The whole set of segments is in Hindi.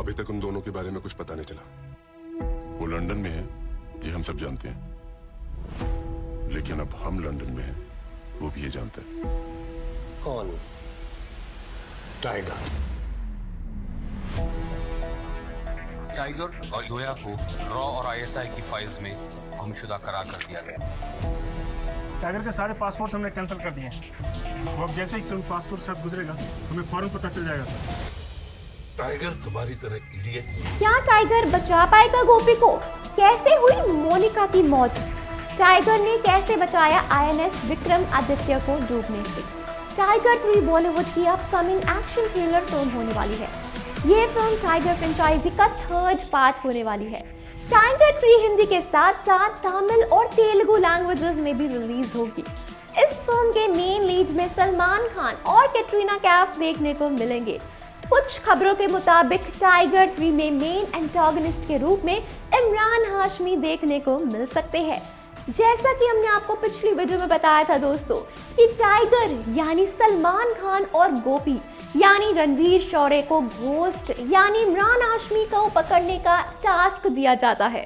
अभी तक उन दोनों के बारे में कुछ पता नहीं चला। वो लंदन में है, ये हम सब जानते हैं, लेकिन अब हम लंदन में हैं, वो भी ये जानता है। कौन? टाइगर। टाइगर और जोया को रॉ और आईएसआई की फाइल्स में गुमशुदा करार कर दिया गया। टाइगर के सारे पासपोर्ट हमने कैंसिल कर दिए हैं। वो अब जैसे ही तुम पासपोर्ट साथ गुजरेगा हमें फौरन पता चल जाएगा सर। टाइगर तुम्हारी तरह इडियट। क्या टाइगर बचा पाएगा गोपी को? कैसे हुई मोनिका की मौत? टाइगर ने कैसे बचाया आईएनएस विक्रम आदित्य को डूबने से? टाइगर 3 बॉलीवुड की अपकमिंग एक्शन थ्रिलर फिल्म होने वाली है। ये फिल्म टाइगर फ्रेंचाइजी का 3rd पार्ट होने वाली है। टाइगर 3 हिंदी के साथ साथ तमिल और तेलुगु लैंग्वेजेस में भी रिलीज होगी। इस फिल्म के मेन लीड में सलमान खान और कैटरीना कैफ देखने को मिलेंगे। कुछ खबरों के मुताबिक टाइगर 3 में मेन एंटागनिस्ट के रूप में इमरान हाशमी देखने को मिल सकते हैं। जैसा कि हमने आपको पिछली वीडियो में बताया था दोस्तों कि टाइगर यानी सलमान खान और गोपी यानी रणवीर शौर्य को घोस्ट यानी इमरान हाशमी को पकड़ने का टास्क दिया जाता है।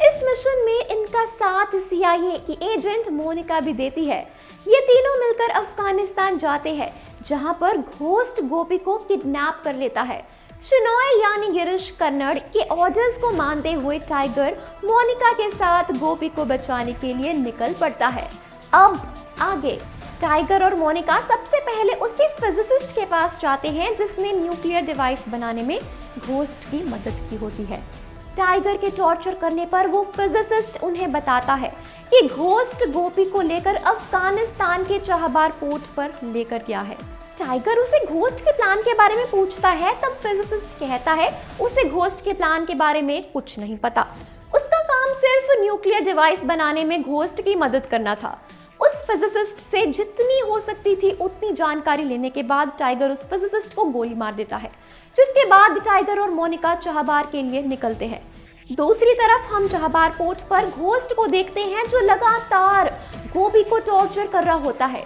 इस मिशन में इनका साथ सीआईए की एजेंट मोनिका भी देती है। ये तीनों मिलकर अफगानिस्तान जाते हैं जहां पर घोस्ट गोपी को किडनैप कर लेता है। शिनॉय यानी गिरीश कर्नाड के ऑर्डर्स को मानते हुए टाइगर मोनिका के साथ गोपी को बचाने के लिए निकल पड़ता है। अब आगे टाइगर और मोनिका सबसे पहले उसी फिजिसिस्ट के पास जाते हैं जिसने न्यूक्लियर डिवाइस बनाने में घोस्ट की मदद की होती है। टाइगर के टॉर्चर करने पर वो फिजिसिस्ट उन्हें बताता है कि घोस्ट गोपी को लेकर अफगानिस्तान के चाहबार पोर्ट पर लेकर गया है। टाइगर उसे घोस्ट के प्लान के बारे में पूछता है, तब फिजिसिस्ट कहता है उसे घोस्ट के प्लान के बारे में कुछ नहीं पता। उसका काम सिर्फ न्यूक्लियर डिवाइस बनाने में घोस्ट की मदद करना था। उस फिजिसिस्ट से जितनी हो सकती थी उतनी जानकारी लेने के बाद टाइगर उस फिजिसिस्ट को गोली मार देता है, जिसके बाद टाइगर और मोनिका चाहबार के लिए निकलते हैं। दूसरी तरफ हम चाहबार पोर्ट पर घोस्ट को देखते हैं जो लगातार गोपी को टॉर्चर कर रहा होता है।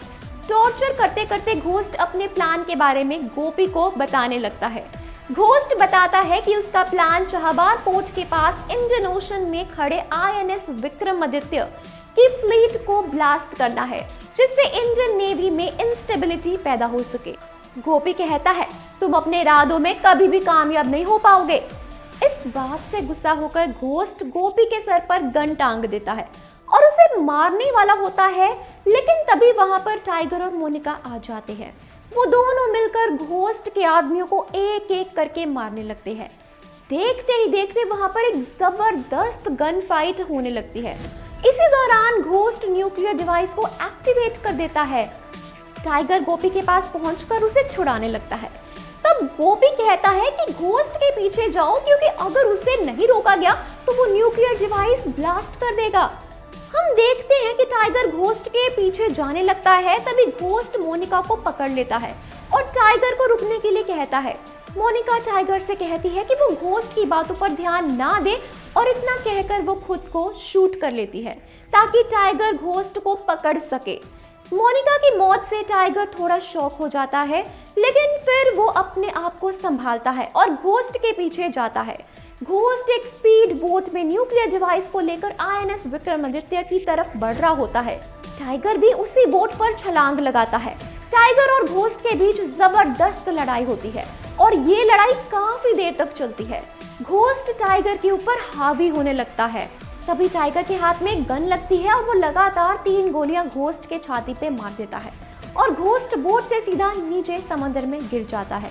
टॉर्चर करते करते घोस्ट अपने प्लान के बारे में गोपी को बताने लगता है। घोस्ट बताता है कि उसका प्लान चाहबार पोर्ट के पास इंडियन ओशन में खड़े आईएनएस विक्रमादित्य की फ्लीट को ब्लास्ट करना है, जिससे इंडियन नेवी में इंस्टेबिलिटी पैदा हो सके। गोपी कहता है तुम अपने इरादों में कभी भी कामयाब नहीं हो पाओगे। इस बात से गुस्सा होकर घोस्ट गोपी के सर पर गन टांग देता है और उसे मारने वाला होता है, लेकिन तभी वहां पर टाइगर और मोनिका आ जाते हैं। वो दोनों मिलकर घोस्ट के आदमियों को एक एक करके मारने लगते हैं। देखते ही देखते वहां पर एक जबरदस्त गन फाइट होने लगती है। इसी दौरान घोस्ट न्यूक्लियर डिवाइस को एक्टिवेट कर देता है। टाइगर गोपी के पास पहुंचकर उसे छुड़ाने लगता है। तब गोपी कहता है कि घोस्ट के पीछे जाओ, क्योंकि अगर उसे नहीं रोका गया तो वो न्यूक्लियर डिवाइस ब्लास्ट कर देगा। हम देखते हैं कि टाइगर घोस्ट के पीछे जाने लगता है। तभी घोस्ट मोनिका को पकड़ लेता है और टाइगर को रुकने के लिए कहता है। मोनिका टाइगर से कहती है कि वो घोस्ट की बातों पर ध्यान ना दे और इतना कहकर वो खुद को शूट कर लेती है ताकि टाइगर घोस्ट को पकड़ सके। मोनिका की मौत से टाइगर थोड़ा शॉक हो जाता है, लेकिन फिर वो अपने आप को संभालता है और घोस्ट के पीछे जाता है। घोस्ट एक स्पीड बोट में न्यूक्लियर डिवाइस को लेकर आईएनएस विक्रमादित्य की तरफ बढ़ रहा होता है। टाइगर भी उसी बोट पर छलांग लगाता है। टाइगर और घोस्ट के बीच जबरदस्त लड़ाई होती है और ये लड़ाई काफी देर तक चलती है। घोस्ट टाइगर के ऊपर हावी होने लगता है। तभी टाइगर के हाथ में गन लगती है और वो लगातार 3 गोलियां घोस्ट के छाती पे मार देता है और घोस्ट बोट से सीधा नीचे समंदर में गिर जाता है।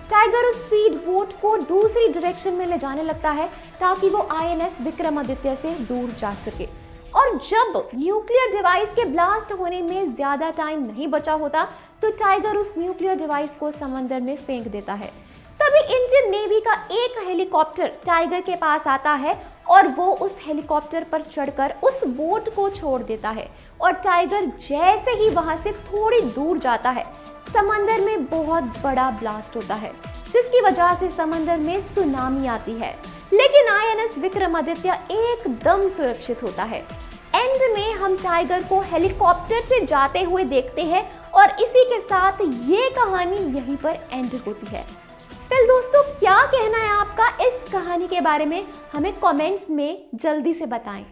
टाइगर उस स्पीड बोट को दूसरी डायरेक्शन में ले जाने लगता है ताकि वो आईएनएस विक्रमादित्य से दूर जा सके। और जब न्यूक्लियर डिवाइस के ब्लास्ट होने में ज्यादा टाइम नहीं बचा होता तो टाइगर उस न्यूक्लियर डिवाइस को समंदर में फेंक देता है। तभी इंडियन नेवी का एक हेलीकॉप्टर टाइगर के पास आता है और वो उस हेलीकॉप्टर पर चढ़कर उस बोट को छोड़ देता है और टाइगर जैसे ही वहां से थोड़ी दूर जाता है समंदर में बहुत बड़ा ब्लास्ट होता है, जिसकी वजह से समंदर में सुनामी आती है। लेकिन आईएनएस विक्रमादित्य एकदम सुरक्षित होता है। एंड में हम टाइगर को हेलीकॉप्टर से जाते हुए देखते हैं और इसी के साथ ये कहानी यहीं पर एंड होती है। फिर दोस्तों क्या कहना है आपका इस कहानी के बारे में, हमें कमेंट्स में जल्दी से बताएं।